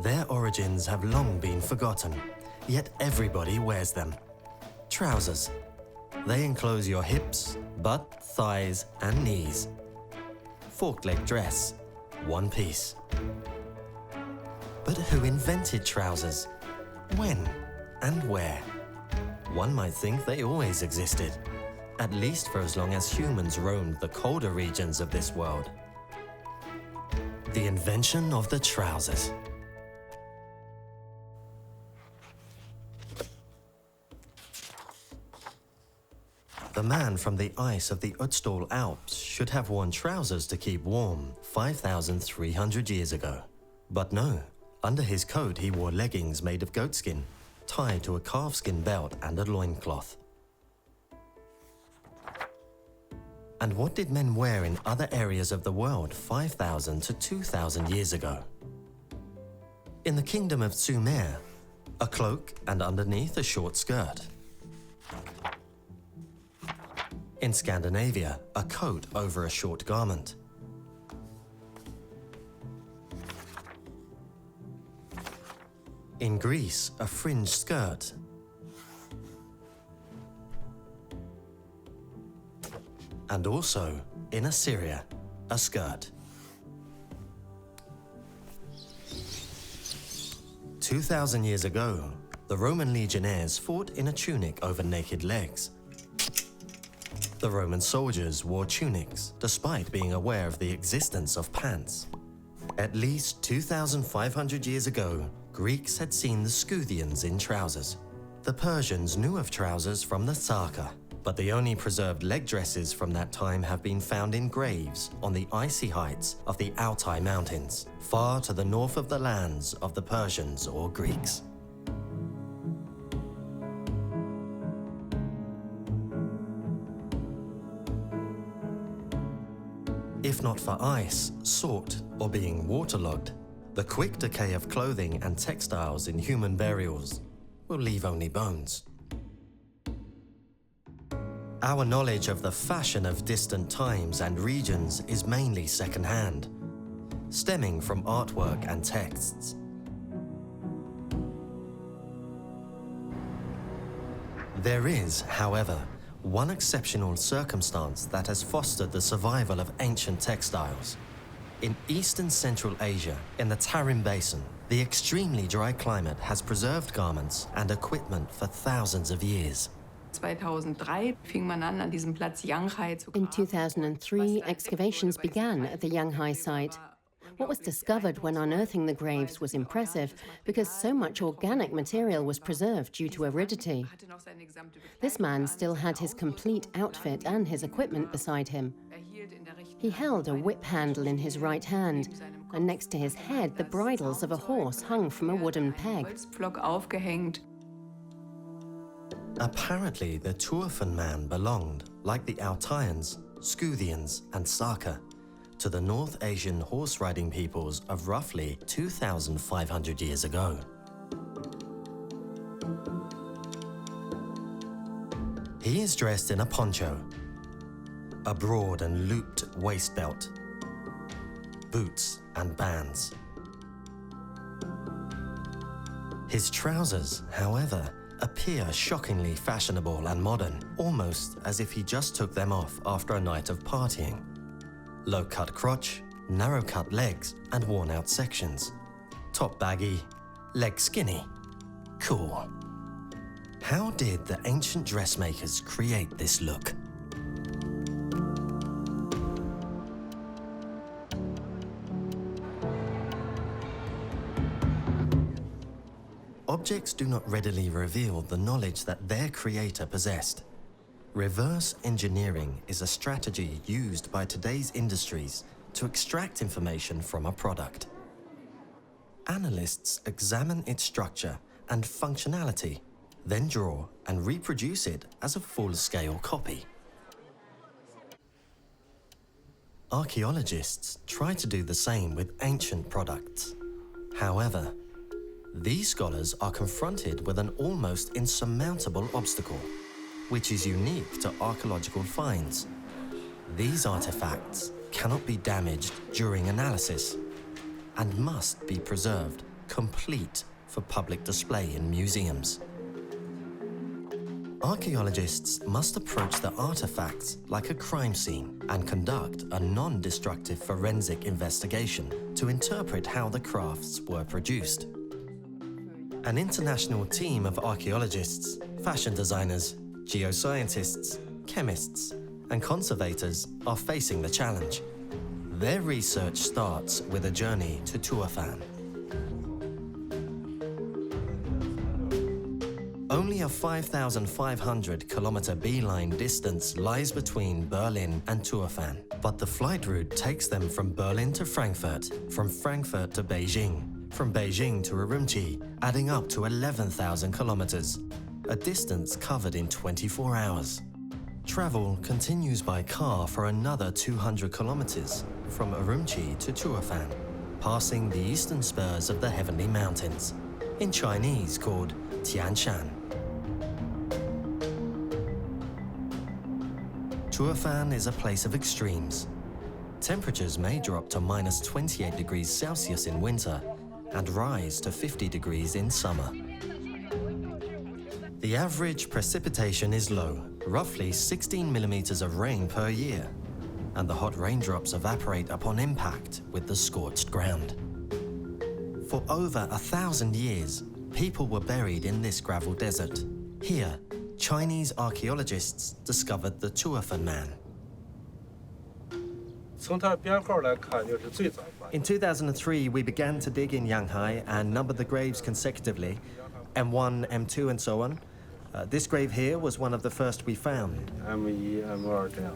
Their origins have long been forgotten, yet everybody wears them. Trousers. They enclose your hips, butt, thighs, and knees. Forked leg dress, one piece. But who invented trousers? When and where? One might think they always existed, at least for as long as humans roamed the colder regions of this world. The invention of the trousers. The man from the ice of the Ötztal Alps should have worn trousers to keep warm 5,300 years ago. But no, under his coat he wore leggings made of goatskin, tied to a calfskin belt and a loincloth. And what did men wear in other areas of the world 5,000 to 2,000 years ago? In the kingdom of Sumer, a cloak and underneath a short skirt. In Scandinavia, a coat over a short garment. In Greece, a fringed skirt. And also, in Assyria, a skirt. 2,000 years ago, the Roman legionnaires fought in a tunic over naked legs. The Roman soldiers wore tunics, despite being aware of the existence of pants. At least 2,500 years ago, Greeks had seen the Scythians in trousers. The Persians knew of trousers from the Sarka, but the only preserved leg dresses from that time have been found in graves on the icy heights of the Altai Mountains, far to the north of the lands of the Persians or Greeks. If not for ice, salt, or being waterlogged, the quick decay of clothing and textiles in human burials will leave only bones. Our knowledge of the fashion of distant times and regions is mainly second-hand, stemming from artwork and texts. There is, however, one exceptional circumstance that has fostered the survival of ancient textiles. In Eastern Central Asia, in the Tarim Basin, the extremely dry climate has preserved garments and equipment for thousands of years. In 2003, excavations began at the Yanghai site. What was discovered when unearthing the graves was impressive because so much organic material was preserved due to aridity. This man still had his complete outfit and his equipment beside him. He held a whip handle in his right hand, and next to his head the bridles of a horse hung from a wooden peg. Apparently, the Tuathan man belonged, like the Altaians, Scythians, and Sarka, to the North Asian horse-riding peoples of roughly 2,500 years ago. He is dressed in a poncho, a broad and looped waist belt, boots and bands. His trousers, however, appear shockingly fashionable and modern, almost as if he just took them off after a night of partying. Low-cut crotch, narrow-cut legs, and worn-out sections. Top baggy, leg skinny. Cool. How did the ancient dressmakers create this look? Objects do not readily reveal the knowledge that their creator possessed. Reverse engineering is a strategy used by today's industries to extract information from a product. Analysts examine its structure and functionality, then draw and reproduce it as a full-scale copy. Archaeologists try to do the same with ancient products. However, these scholars are confronted with an almost insurmountable obstacle, which is unique to archaeological finds. These artifacts cannot be damaged during analysis and must be preserved complete for public display in museums. Archaeologists must approach the artifacts like a crime scene and conduct a non-destructive forensic investigation to interpret how the crafts were produced. An international team of archaeologists, fashion designers, geoscientists, chemists, and conservators are facing the challenge. Their research starts with a journey to Tuafan. Only a 5,500-kilometer beeline distance lies between Berlin and Tuafan, but the flight route takes them from Berlin to Frankfurt, from Frankfurt to Beijing, from Beijing to Urumqi, adding up to 11,000 kilometers, a distance covered in 24 hours. Travel continues by car for another 200 kilometers, from Urumqi to Tuafan, passing the eastern spurs of the Heavenly Mountains, in Chinese called Tian Shan. Tuafan is a place of extremes. Temperatures may drop to minus 28 degrees Celsius in winter and rise to 50 degrees in summer. The average precipitation is low, roughly 16 millimeters of rain per year, and the hot raindrops evaporate upon impact with the scorched ground. For over 1,000 years, people were buried in this gravel desert. Here, Chinese archaeologists discovered the Tuafan man. In 2003, we began to dig in Yanghai and numbered the graves consecutively, M1, M2, and so on. This grave here was one of the first we found. M1, M2 这样。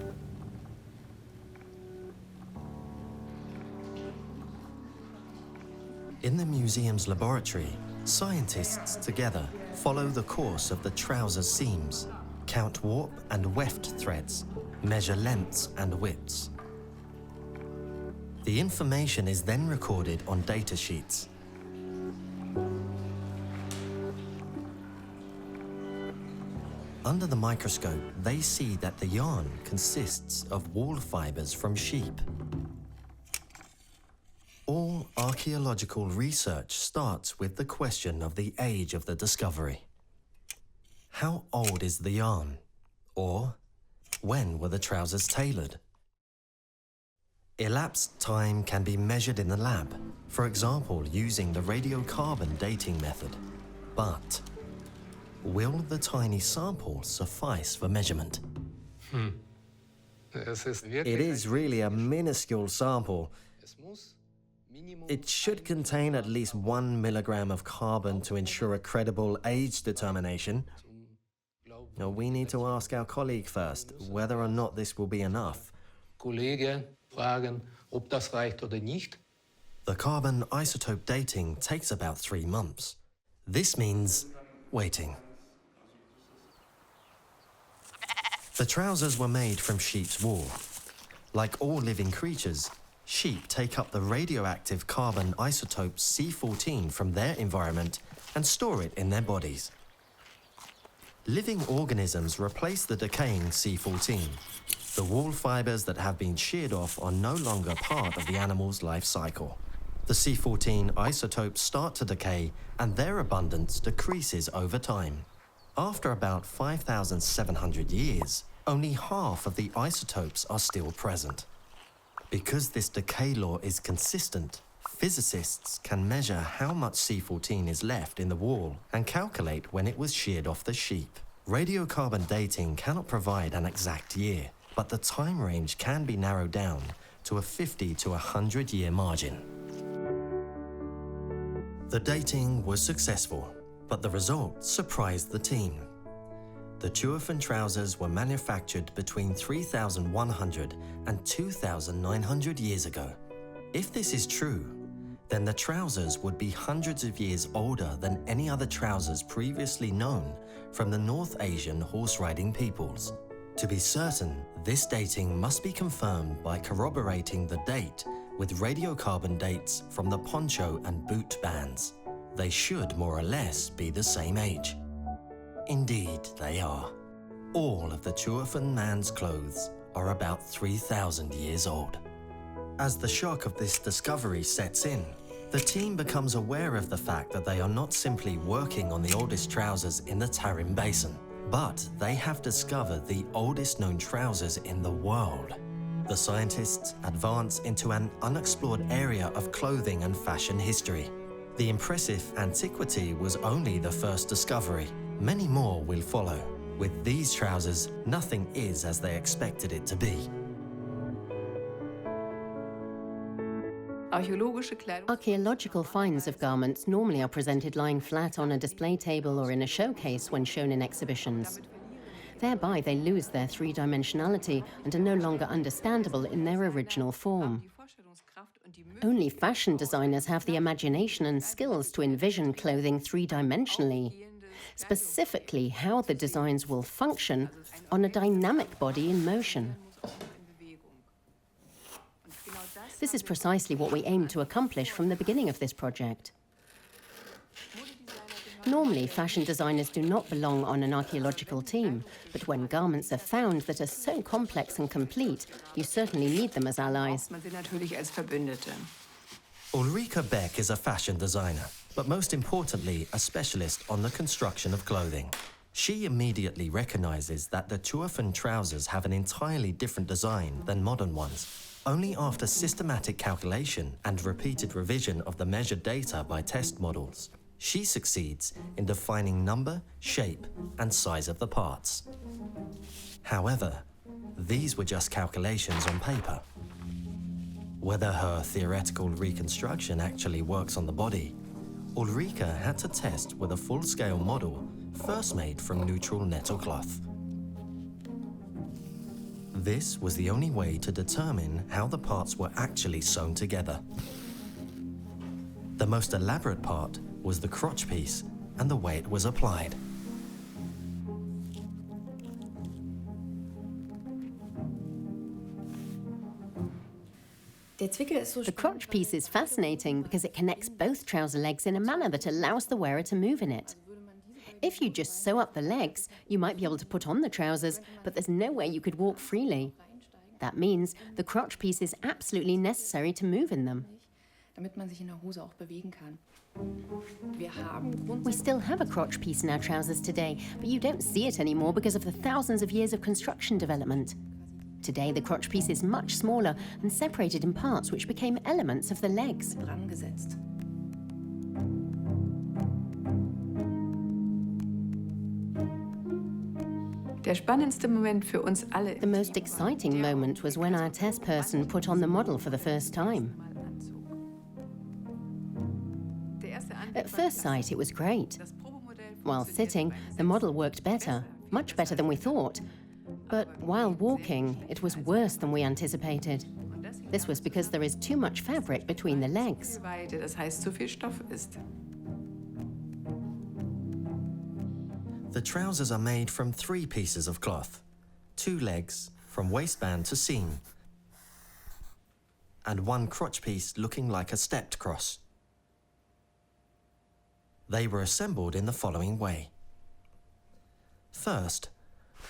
In the museum's laboratory, scientists together follow the course of the trousers seams, count warp and weft threads, measure lengths and widths. The information is then recorded on data sheets. Under the microscope, they see that the yarn consists of wool fibers from sheep. All archaeological research starts with the question of the age of the discovery. How old is the yarn? Or, when were the trousers tailored? Elapsed time can be measured in the lab, for example, using the radiocarbon dating method. But will the tiny sample suffice for measurement? It is really a minuscule sample. It should contain at least 1 milligram of carbon to ensure a credible age determination. Now, we need to ask our colleague first whether or not this will be enough. Kollege fragen, ob das reicht oder nicht. The carbon isotope dating takes about 3 months. This means waiting. The trousers were made from sheep's wool. Like all living creatures, sheep take up the radioactive carbon isotope C14 from their environment and store it in their bodies. Living organisms replace the decaying C14. The wool fibers that have been sheared off are no longer part of the animal's life cycle. The C14 isotopes start to decay and their abundance decreases over time. After about 5,700 years, only half of the isotopes are still present. Because this decay law is consistent, physicists can measure how much C14 is left in the wool and calculate when it was sheared off the sheep. Radiocarbon dating cannot provide an exact year, but the time range can be narrowed down to a 50 to 100-year margin. The dating was successful, but the results surprised the team. The Tuafan trousers were manufactured between 3,100 and 2,900 years ago. If this is true, then the trousers would be hundreds of years older than any other trousers previously known from the North Asian horse-riding peoples. To be certain, this dating must be confirmed by corroborating the date with radiocarbon dates from the poncho and boot bands. They should more or less be the same age. Indeed, they are. All of the Tuafan man's clothes are about 3,000 years old. As the shock of this discovery sets in, The team becomes aware of the fact that they are not simply working on the oldest trousers in the Tarim Basin, but they have discovered the oldest known trousers in the world. The scientists advance into an unexplored area of clothing and fashion history. The impressive antiquity was only the first discovery. Many more will follow. With these trousers, nothing is as they expected it to be. Archaeological finds of garments normally are presented lying flat on a display table or in a showcase when shown in exhibitions. Thereby, they lose their three-dimensionality and are no longer understandable in their original form. Only fashion designers have the imagination and skills to envision clothing three-dimensionally, specifically how the designs will function on a dynamic body in motion. This is precisely what we aim to accomplish from the beginning of this project. Normally, fashion designers do not belong on an archaeological team, but when garments are found that are so complex and complete, you certainly need them as allies. Ulrike Beck is a fashion designer, but most importantly, a specialist on the construction of clothing. She immediately recognizes that the Turfen trousers have an entirely different design than modern ones. Only after systematic calculation and repeated revision of the measured data by test models, she succeeds in defining number, shape, and size of the parts. However, these were just calculations on paper. Whether her theoretical reconstruction actually works on the body, Ulrike had to test with a full-scale model first made from neutral nettle cloth. This was the only way to determine how the parts were actually sewn together. The most elaborate part was the crotch piece and the way it was applied. The crotch piece is fascinating because it connects both trouser legs in a manner that allows the wearer to move in it. If you just sew up the legs, you might be able to put on the trousers, but there's no way you could walk freely. That means the crotch piece is absolutely necessary to move in them. We still have a crotch piece in our trousers today, but you don't see it anymore because of the thousands of years of construction development. Today, the crotch piece is much smaller and separated in parts which became elements of the legs. The most exciting moment was when our test person put on the model for the first time. At first sight, it was great. While sitting, the model worked better, much better than we thought. But while walking, it was worse than we anticipated. This was because there is too much fabric between the legs. The trousers are made from 3 pieces of cloth, 2 legs from waistband to seam, and 1 crotch piece looking like a stepped cross. They were assembled in the following way. First,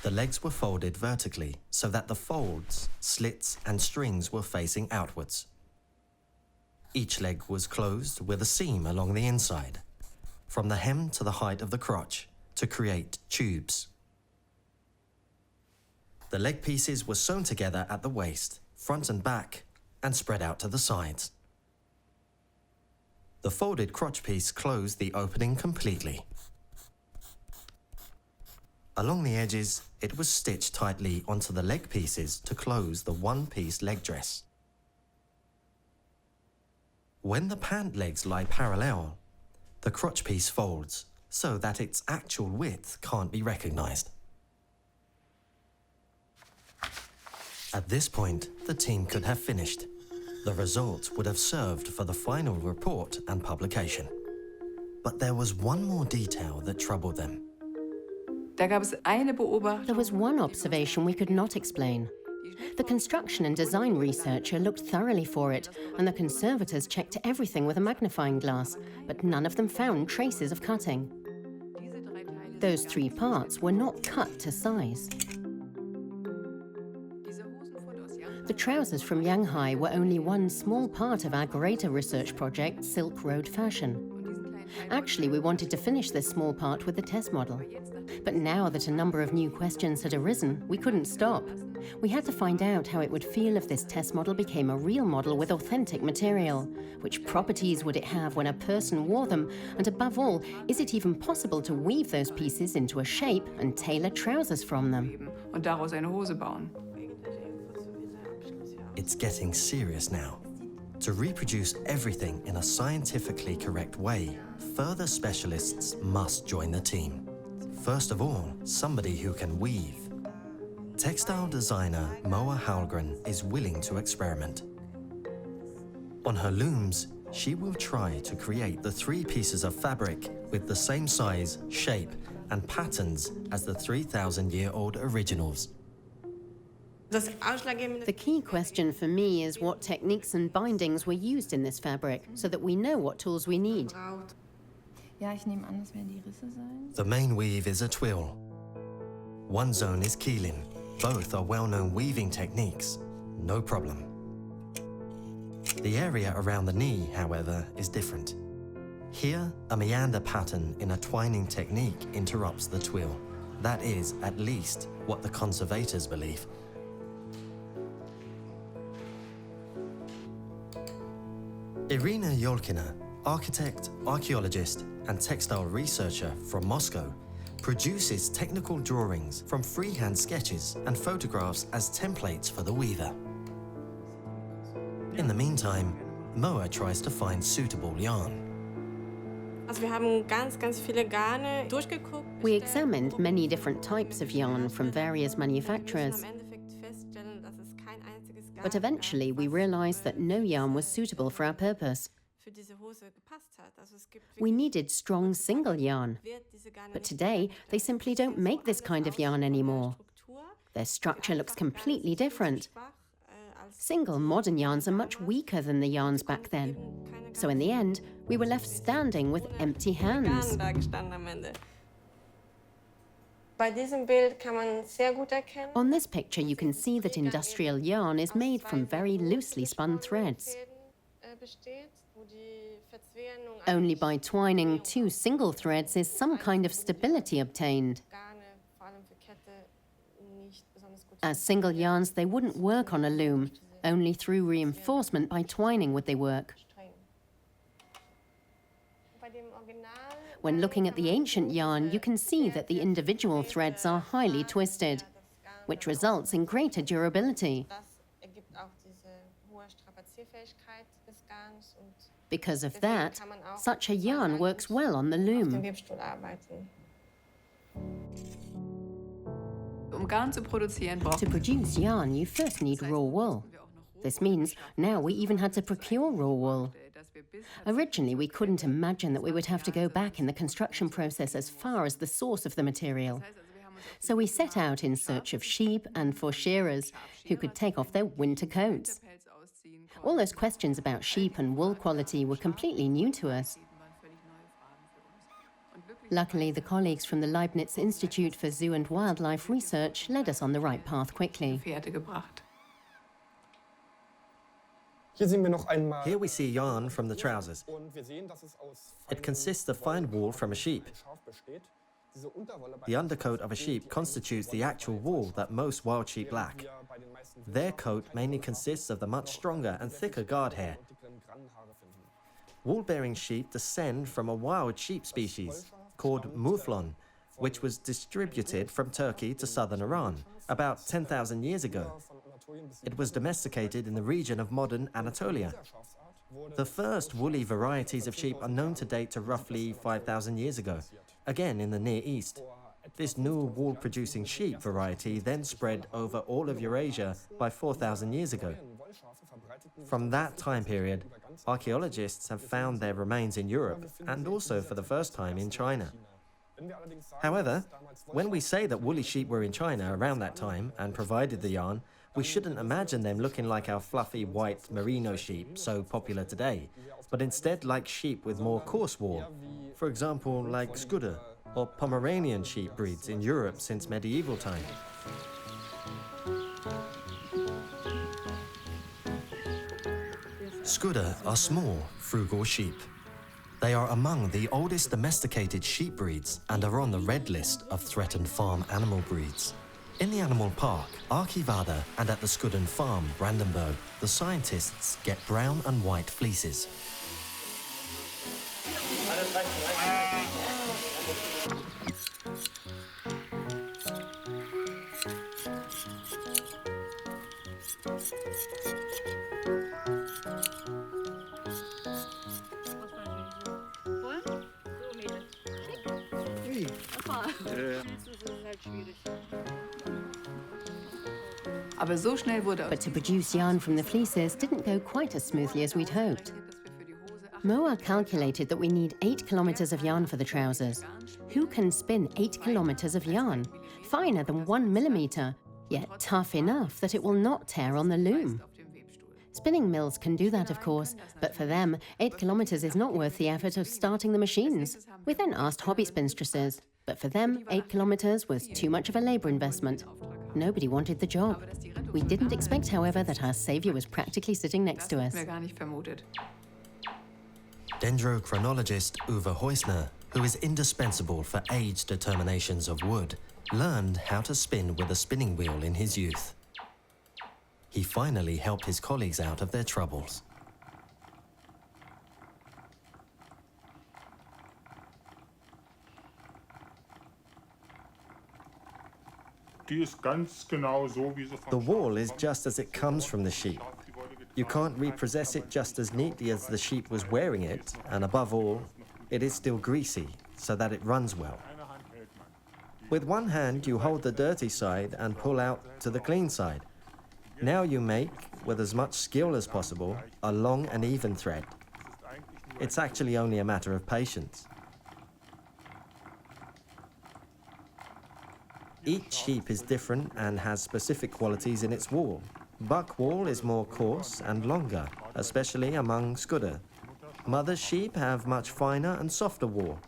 the legs were folded vertically so that the folds, slits, and strings were facing outwards. Each leg was closed with a seam along the inside, from the hem to the height of the crotch, to create tubes. The leg pieces were sewn together at the waist, front and back, and spread out to the sides. The folded crotch piece closed the opening completely. Along the edges, it was stitched tightly onto the leg pieces to close the one-piece leg dress. When the pant legs lie parallel, the crotch piece folds so that its actual width can't be recognized. At this point, the team could have finished. The results would have served for the final report and publication. But there was one more detail that troubled them. There was one observation we could not explain. The construction and design researcher looked thoroughly for it, and the conservators checked everything with a magnifying glass, but none of them found traces of cutting. Those 3 parts were not cut to size. The trousers from Shanghai were only one small part of our greater research project, Silk Road Fashion. Actually, we wanted to finish this small part with the test model. But now that a number of new questions had arisen, we couldn't stop. We had to find out how it would feel if this test model became a real model with authentic material. Which properties would it have when a person wore them? And above all, is it even possible to weave those pieces into a shape and tailor trousers from them? Und daraus eine Hose bauen. It's getting serious now. To reproduce everything in a scientifically correct way, further specialists must join the team. First of all, somebody who can weave. Textile designer Moa Halgren is willing to experiment. On her looms, she will try to create the 3 pieces of fabric with the same size, shape, and patterns as the 3,000-year-old originals. The key question for me is what techniques and bindings were used in this fabric, so that we know what tools we need. The main weave is a twill. One zone is keeling. Both are well-known weaving techniques. No problem. The area around the knee, however, is different. Here, a meander pattern in a twining technique interrupts the twill. That is, at least, what the conservators believe. Irina Yolkina, architect, archaeologist, and textile researcher from Moscow, produces technical drawings from freehand sketches and photographs as templates for the weaver. In the meantime, Moa tries to find suitable yarn. We examined many different types of yarn from various manufacturers. But eventually we realized that no yarn was suitable for our purpose. We needed strong single yarn. But today, they simply don't make this kind of yarn anymore. Their structure looks completely different. Single modern yarns are much weaker than the yarns back then. So in the end, we were left standing with empty hands. On this picture, you can see that industrial yarn is made from very loosely spun threads. Only by twining 2 single threads is some kind of stability obtained. As single yarns, they wouldn't work on a loom. Only through reinforcement by twining would they work. When looking at the ancient yarn, you can see that the individual threads are highly twisted, which results in greater durability. Because of that, such a yarn works well on the loom. To produce yarn, you first need raw wool. This means now we even had to procure raw wool. Originally, we couldn't imagine that we would have to go back in the construction process as far as the source of the material. So we set out in search of sheep and for shearers who could take off their winter coats. All those questions about sheep and wool quality were completely new to us. Luckily, the colleagues from the Leibniz Institute for Zoo and Wildlife Research led us on the right path quickly. Here we see yarn from the trousers. It consists of fine wool from a sheep. The undercoat of a sheep constitutes the actual wool that most wild sheep lack. Their coat mainly consists of the much stronger and thicker guard hair. Wool-bearing sheep descend from a wild sheep species called mouflon, which was distributed from Turkey to southern Iran about 10,000 years ago. It was domesticated in the region of modern Anatolia. The first woolly varieties of sheep are known to date to roughly 5,000 years ago, again in the Near East. This new wool-producing sheep variety then spread over all of Eurasia by 4,000 years ago. From that time period, archaeologists have found their remains in Europe and also for the first time in China. However, when we say that woolly sheep were in China around that time and provided the yarn, we shouldn't imagine them looking like our fluffy white merino sheep so popular today, but instead like sheep with more coarse wool, for example like Scudder or Pomeranian sheep breeds in Europe since medieval time. Scudder are small, frugal sheep. They are among the oldest domesticated sheep breeds and are on the red list of threatened farm animal breeds. In the animal park, Archivada, and at the Scudden farm, Brandenburg, the scientists get brown and white fleeces. But to produce yarn from the fleeces didn't go quite as smoothly as we'd hoped. Moa calculated that we need 8 kilometers of yarn for the trousers. Who can spin 8 kilometers of yarn? Finer than 1 millimeter, yet tough enough that it will not tear on the loom. Spinning mills can do that, of course, but for them, 8 kilometers is not worth the effort of starting the machines. We then asked hobby spinstresses, but for them, 8 kilometers was too much of a labor investment. Nobody wanted the job. We didn't expect, however, that our savior was practically sitting next to us. Dendrochronologist Uwe Heusner, who is indispensable for age determinations of wood, learned how to spin with a spinning wheel in his youth. He finally helped his colleagues out of their troubles. The wool is just as it comes from the sheep. You can't reprocess it just as neatly as the sheep was wearing it, and above all, it is still greasy, so that it runs well. With one hand, you hold the dirty side and pull out to the clean side. Now you make, with as much skill as possible, a long and even thread. It's actually only a matter of patience. Each sheep is different and has specific qualities in its wool. Buck wool is more coarse and longer, especially among Scudder. Mother sheep have much finer and softer wool.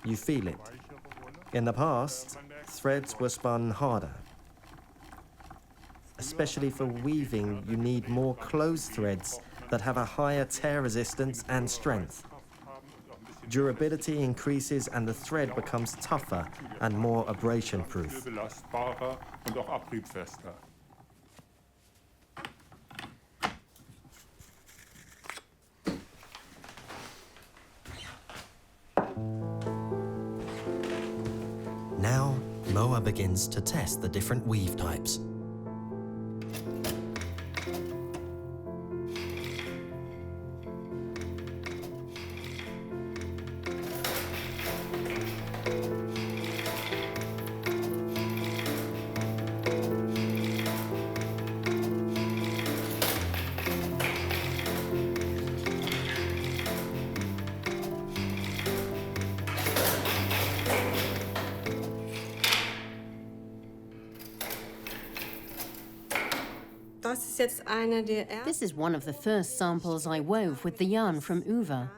You feel it. In the past, threads were spun harder. Especially for weaving, you need more closed threads that have a higher tear resistance and strength. Durability increases and the thread becomes tougher and more abrasion-proof. Now, Moa begins to test the different weave types. This is one of the first samples I wove with the yarn from Uwe.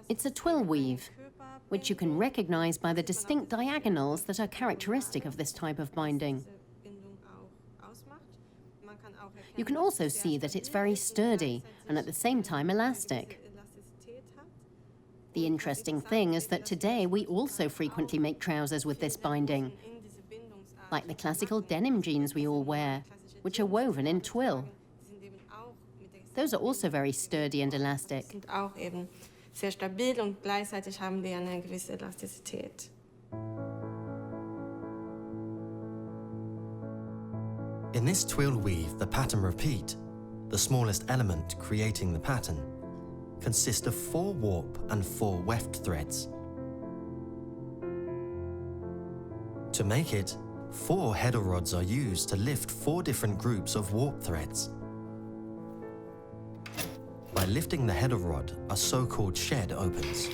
It's a twill weave, which you can recognize by the distinct diagonals that are characteristic of this type of binding. You can also see that it's very sturdy and at the same time elastic. The interesting thing is that today we also frequently make trousers with this binding, like the classical denim jeans we all wear, which are woven in twill. Those are also very sturdy and elastic. Sehr stabil und gleichzeitig haben die eine gewisse Elastizität. In this twill weave, the pattern repeat, the smallest element creating the pattern, consists of 4 warp and 4 weft threads. To make it, 4 header rods are used to lift 4 different groups of warp threads. By lifting the header rod, a so-called shed opens.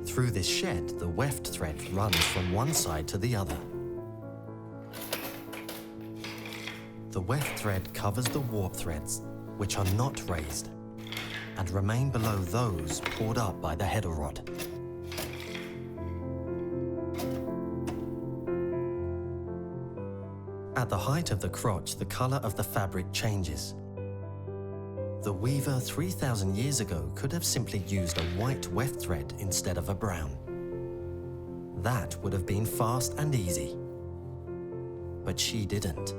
Through this shed, the weft thread runs from one side to the other. The weft thread covers the warp threads, which are not raised, and remain below those pulled up by the header rod. At the height of the crotch, the color of the fabric changes. The weaver 3,000 years ago could have simply used a white weft thread instead of a brown. That would have been fast and easy. But she didn't.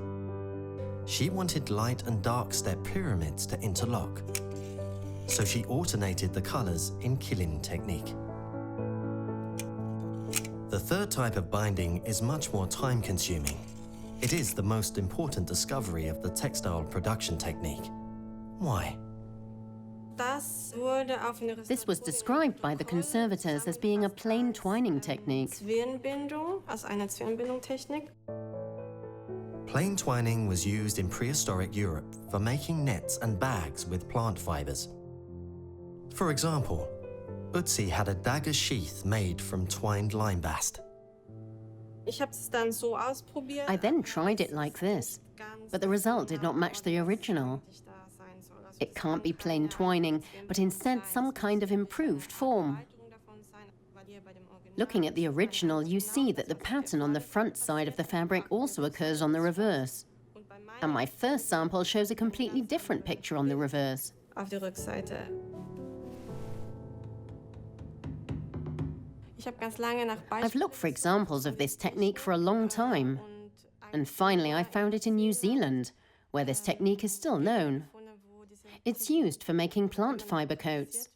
She wanted light and dark step pyramids to interlock. So she alternated the colors in killing technique. The third type of binding is much more time-consuming. It is the most important discovery of the textile production technique. Why? This was described by the conservators as being a plain twining technique. Plain twining was used in prehistoric Europe for making nets and bags with plant fibers. For example, Utsi had a dagger sheath made from twined lime bast. I then tried it like this, but the result did not match the original. It can't be plain twining, but instead some kind of improved form. Looking at the original, you see that the pattern on the front side of the fabric also occurs on the reverse. And my first sample shows a completely different picture on the reverse. I've looked for examples of this technique for a long time. And finally, I found it in New Zealand, where this technique is still known. It's used for making plant fiber coats.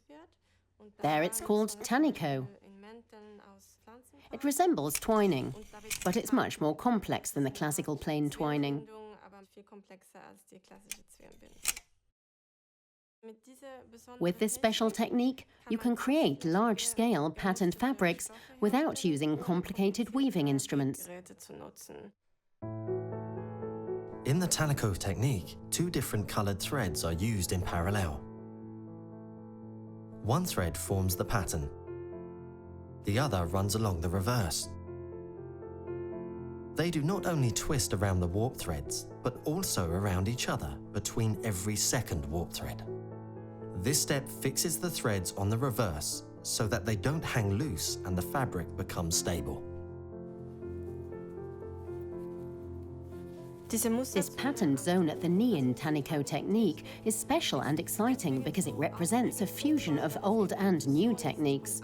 There it's called tanico. It resembles twining, but it's much more complex than the classical plain twining. With this special technique, you can create large-scale patterned fabrics without using complicated weaving instruments. In the tanico technique, two different colored threads are used in parallel. One thread forms the pattern. The other runs along the reverse. They do not only twist around the warp threads, but also around each other between every second warp thread. This step fixes the threads on the reverse so that they don't hang loose and the fabric becomes stable. This patterned zone at the knee in tanico technique is special and exciting because it represents a fusion of old and new techniques.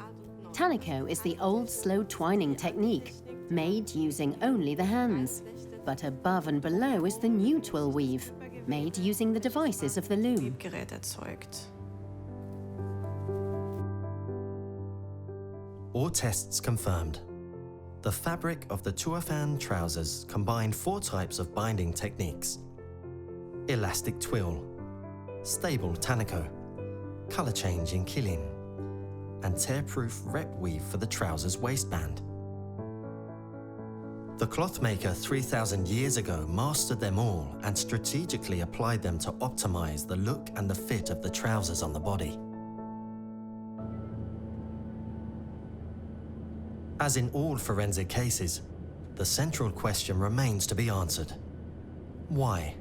Tanico is the old slow twining technique, made using only the hands. But above and below is the new twill weave, made using the devices of the loom. All tests confirmed. The fabric of the Tuafan trousers combined 4 types of binding techniques: elastic twill, stable tanico, color change in killing, and tear-proof rep weave for the trousers waistband. The clothmaker 3,000 years ago mastered them all and strategically applied them to optimize the look and the fit of the trousers on the body. As in all forensic cases, the central question remains to be answered. Why?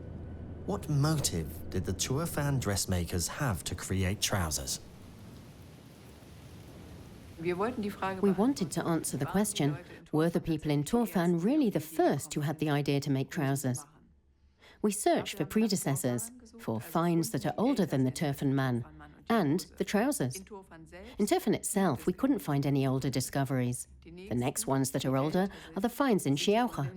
What motive did the Tuafan dressmakers have to create trousers? We wanted to answer the question, were the people in Tuafan really the first who had the idea to make trousers? We searched for predecessors, for finds that are older than the Turfan man, and the trousers. In Turfan itself, we couldn't find any older discoveries. The next ones that are older are the finds in Shearer.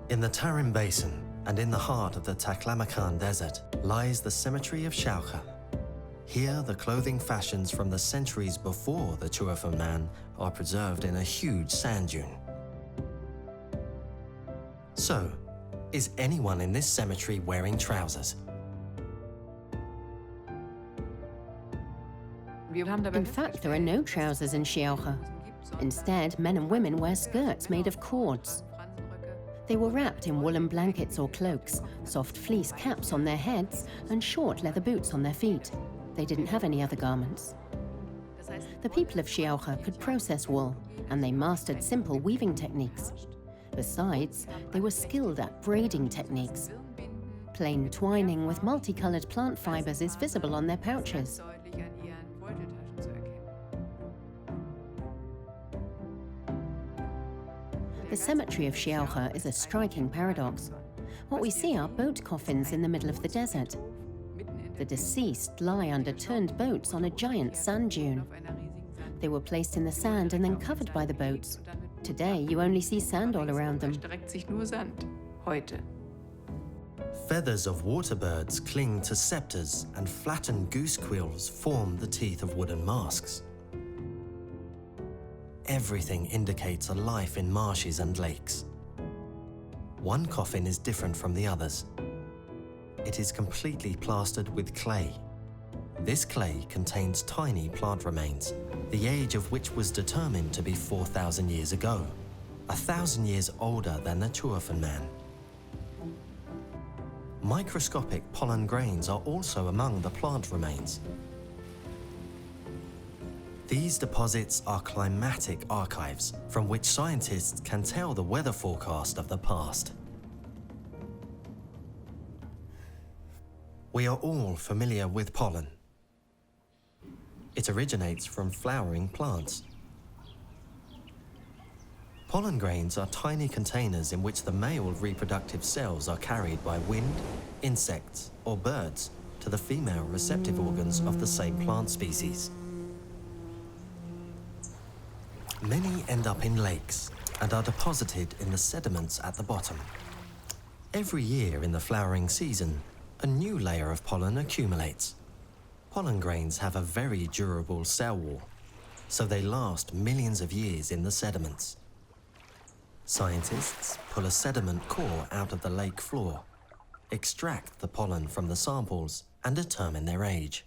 In the Tarim Basin and in the heart of the Taklamakan Desert lies the cemetery of Shearer. Here, the clothing fashions from the centuries before the Tuafan man are preserved in a huge sand dune. So, is anyone in this cemetery wearing trousers? In fact, there are no trousers in Shearer. Instead, men and women wear skirts made of cords. They were wrapped in woolen blankets or cloaks, soft fleece caps on their heads, and short leather boots on their feet. They didn't have any other garments. The people of Shearer could process wool, and they mastered simple weaving techniques. Besides, they were skilled at braiding techniques. Plain twining with multicolored plant fibers is visible on their pouches. The cemetery of Shearer is a striking paradox. What we see are boat coffins in the middle of the desert. The deceased lie under turned boats on a giant sand dune. They were placed in the sand and then covered by the boats. Today, you only see sand all around them. Feathers of water birds cling to scepters, and flattened goose quills form the teeth of wooden masks. Everything indicates a life in marshes and lakes. One coffin is different from the others. It is completely plastered with clay. This clay contains tiny plant remains, the age of which was determined to be 4,000 years ago, 1,000 years older than the Tuathan Man. Microscopic pollen grains are also among the plant remains. These deposits are climatic archives from which scientists can tell the weather forecast of the past. We are all familiar with pollen. It originates from flowering plants. Pollen grains are tiny containers in which the male reproductive cells are carried by wind, insects, or birds to the female receptive organs of the same plant species. Many end up in lakes and are deposited in the sediments at the bottom. Every year in the flowering season, a new layer of pollen accumulates. Pollen grains have a very durable cell wall, so they last millions of years in the sediments. Scientists pull a sediment core out of the lake floor, extract the pollen from the samples, and determine their age.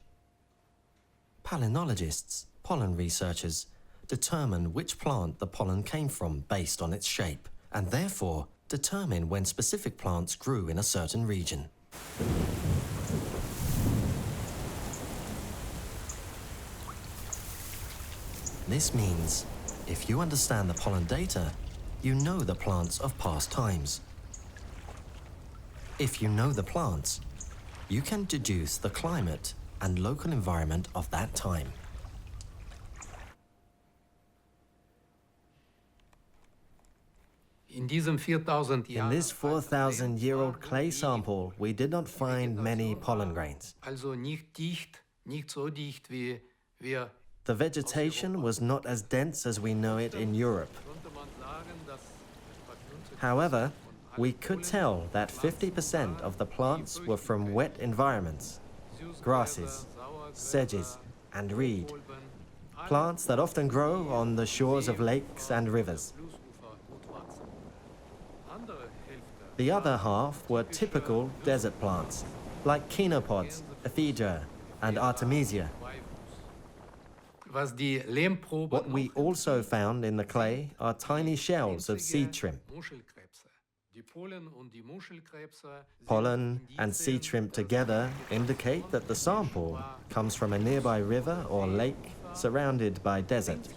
Palynologists, pollen researchers, determine which plant the pollen came from based on its shape, and therefore determine when specific plants grew in a certain region. This means, if you understand the pollen data, you know the plants of past times. If you know the plants, you can deduce the climate and local environment of that time. In this 4,000-year-old clay sample, we did not find many pollen grains. The vegetation was not as dense as we know it in Europe. However, we could tell that 50% of the plants were from wet environments, grasses, sedges, and reed, plants that often grow on the shores of lakes and rivers. The other half were typical desert plants, like chenopods, ephedra, and artemisia. What we also found in the clay are tiny shells of seed shrimp. Pollen and seed shrimp together indicate that the sample comes from a nearby river or lake surrounded by desert.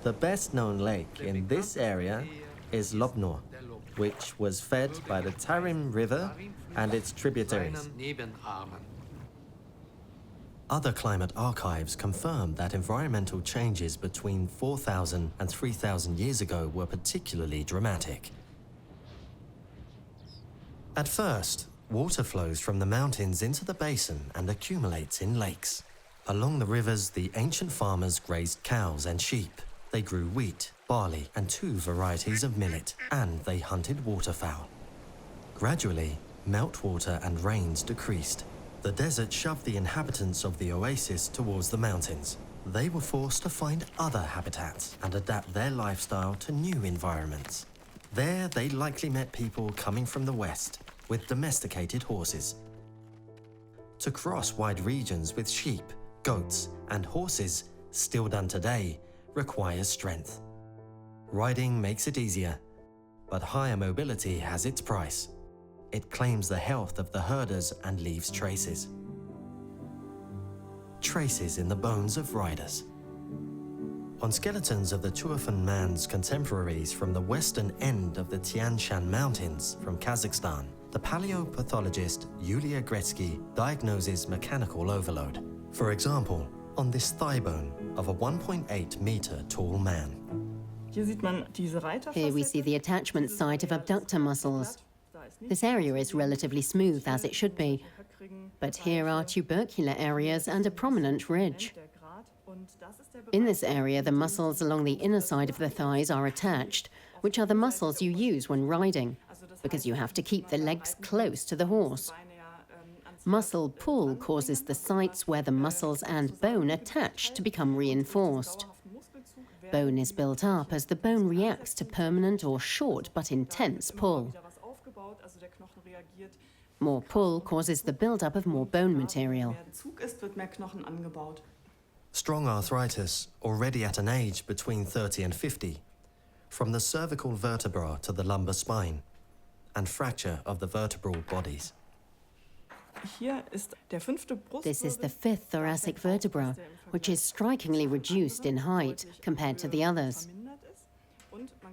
The best-known lake in this area is Lobnor, which was fed by the Tarim River and its tributaries. Other climate archives confirm that environmental changes between 4,000 and 3,000 years ago were particularly dramatic. At first, water flows from the mountains into the basin and accumulates in lakes. Along the rivers, the ancient farmers grazed cows and sheep. They grew wheat, barley, and 2 varieties of millet, and they hunted waterfowl. Gradually, meltwater and rains decreased. The desert shoved the inhabitants of the oasis towards the mountains. They were forced to find other habitats and adapt their lifestyle to new environments. There, they likely met people coming from the west with domesticated horses. To cross wide regions with sheep, goats, and horses, still done today, requires strength. Riding makes it easier, but higher mobility has its price. It claims the health of the herders and leaves traces. Traces in the bones of riders. On skeletons of the Tuathan Man's contemporaries from the western end of the Tian Shan Mountains from Kazakhstan, the paleopathologist Yulia Gretsky diagnoses mechanical overload. For example, on this thigh bone of a 1.8-meter tall man. Here we see the attachment site of abductor muscles. This area is relatively smooth, as it should be. But here are tubercular areas and a prominent ridge. In this area, the muscles along the inner side of the thighs are attached, which are the muscles you use when riding, because you have to keep the legs close to the horse. Muscle pull causes the sites where the muscles and bone attach to become reinforced. Bone is built up as the bone reacts to permanent or short but intense pull. More pull causes the build-up of more bone material. Strong arthritis, already at an age between 30 and 50, from the cervical vertebra to the lumbar spine, and fracture of the vertebral bodies. This is the fifth thoracic vertebra, which is strikingly reduced in height compared to the others.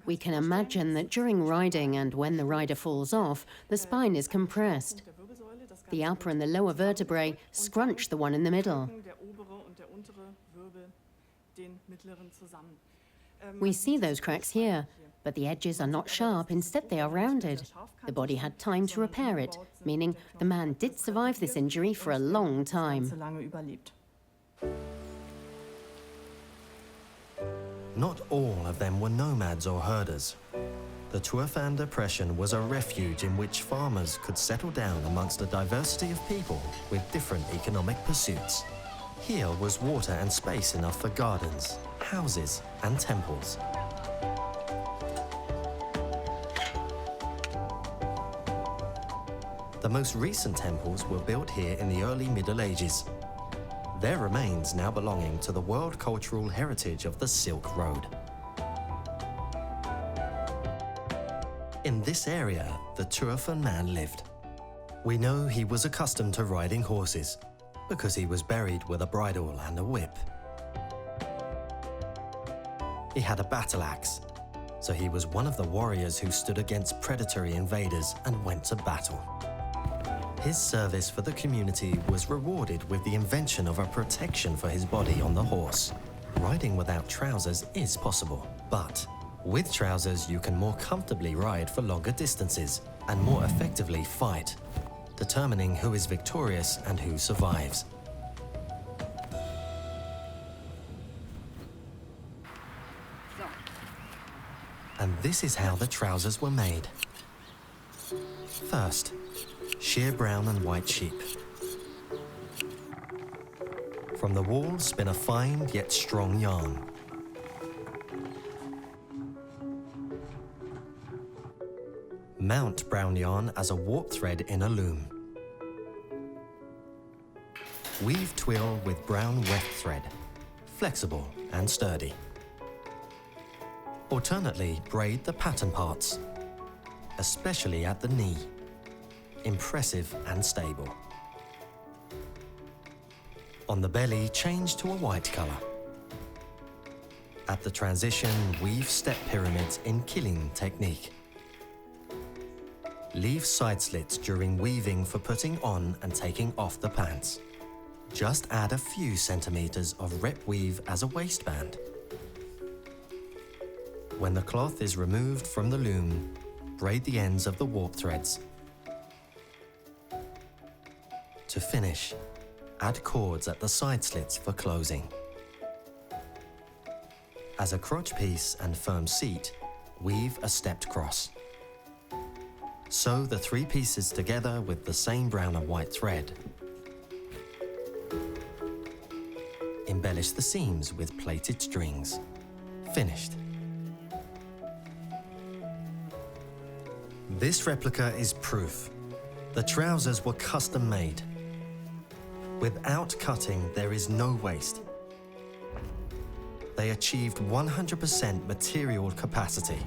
We can imagine that during riding and when the rider falls off, the spine is compressed. The upper and the lower vertebrae scrunch the one in the middle. We see those cracks here, but the edges are not sharp, instead they are rounded. The body had time to repair it, meaning the man did survive this injury for a long time. Not all of them were nomads or herders. The Tuathan Depression was a refuge in which farmers could settle down amongst a diversity of people with different economic pursuits. Here was water and space enough for gardens, houses, and temples. The most recent temples were built here in the early Middle Ages. Their remains now belonging to the World Cultural Heritage of the Silk Road. In this area, the Tuathan man lived. We know he was accustomed to riding horses, because he was buried with a bridle and a whip. He had a battle axe, so he was one of the warriors who stood against predatory invaders and went to battle. His service for the community was rewarded with the invention of a protection for his body on the horse. Riding without trousers is possible, but with trousers you can more comfortably ride for longer distances and more effectively fight, determining who is victorious and who survives. And this is how the trousers were made. First, shear brown and white sheep. From the wool, spin a fine yet strong yarn. Mount brown yarn as a warp thread in a loom. Weave twill with brown weft thread, flexible and sturdy. Alternately, braid the pattern parts, especially at the knee. Impressive and stable. On the belly, change to a white color. At the transition, weave step pyramids in killing technique. Leave side slits during weaving for putting on and taking off the pants. Just add a few centimeters of rep weave as a waistband. When the cloth is removed from the loom, braid the ends of the warp threads. To finish, add cords at the side slits for closing. As a crotch piece and firm seat, weave a stepped cross. Sew the three pieces together with the same brown and white thread. Embellish the seams with plaited strings. Finished. This replica is proof. The trousers were custom made. Without cutting, there is no waste. They achieved 100% material capacity.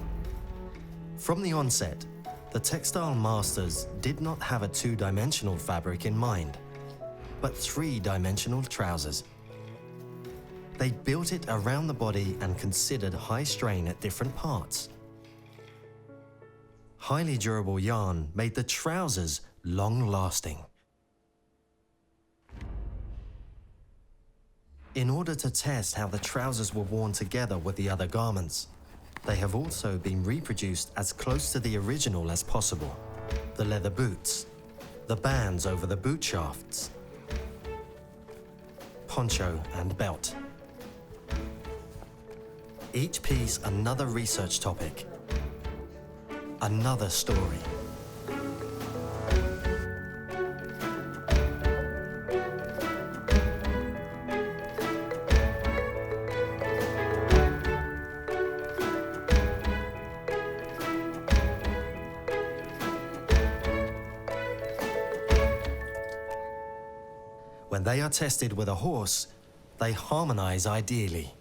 From the onset, the textile masters did not have a two-dimensional fabric in mind, but three-dimensional trousers. They built it around the body and considered high strain at different parts. Highly durable yarn made the trousers long-lasting. In order to test how the trousers were worn together with the other garments, they have also been reproduced as close to the original as possible. The leather boots, the bands over the boot shafts, poncho and belt. Each piece another research topic, another story. When they are tested with a horse, they harmonize ideally.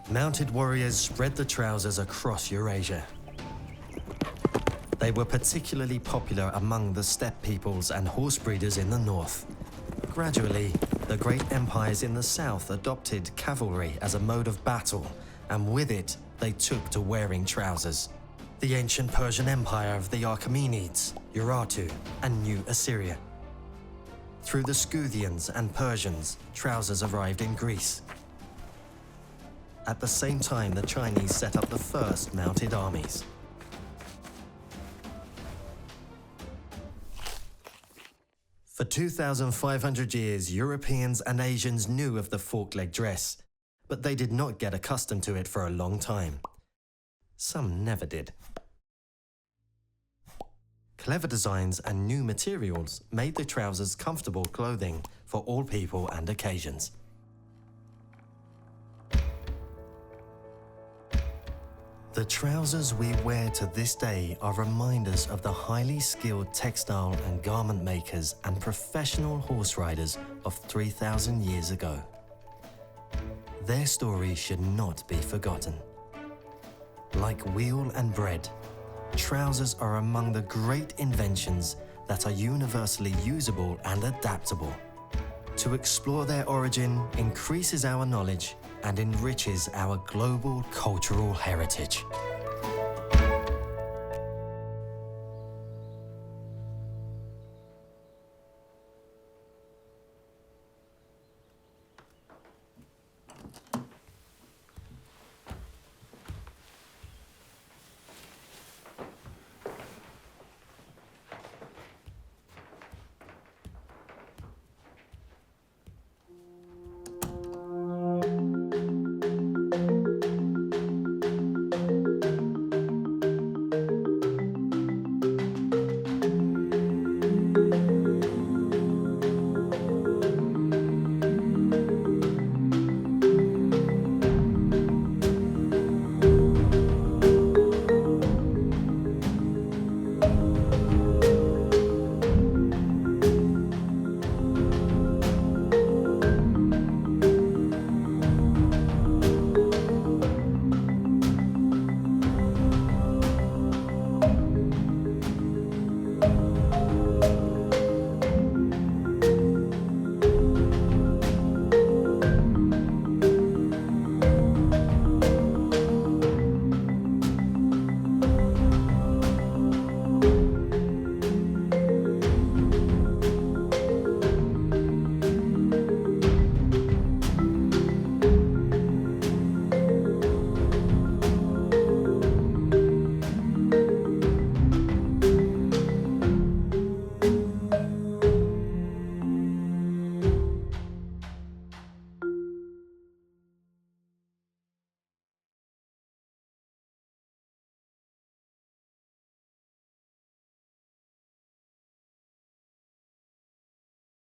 Mounted warriors spread the trousers across Eurasia. They were particularly popular among the steppe peoples and horse breeders in the north. Gradually, the great empires in the south adopted cavalry as a mode of battle, and with it, they took to wearing trousers. The ancient Persian Empire of the Archaeomenids, Urartu, and New Assyria. Through the Scythians and Persians, trousers arrived in Greece. At the same time, the Chinese set up the first mounted armies. For 2,500 years, Europeans and Asians knew of the fork-leg dress, but they did not get accustomed to it for a long time. Some never did. Clever designs and new materials made the trousers comfortable clothing for all people and occasions. The trousers we wear to this day are reminders of the highly skilled textile and garment makers and professional horse riders of 3,000 years ago. Their story should not be forgotten. Like wheel and bread, trousers are among the great inventions that are universally usable and adaptable. To explore their origin increases our knowledge and enriches our global cultural heritage.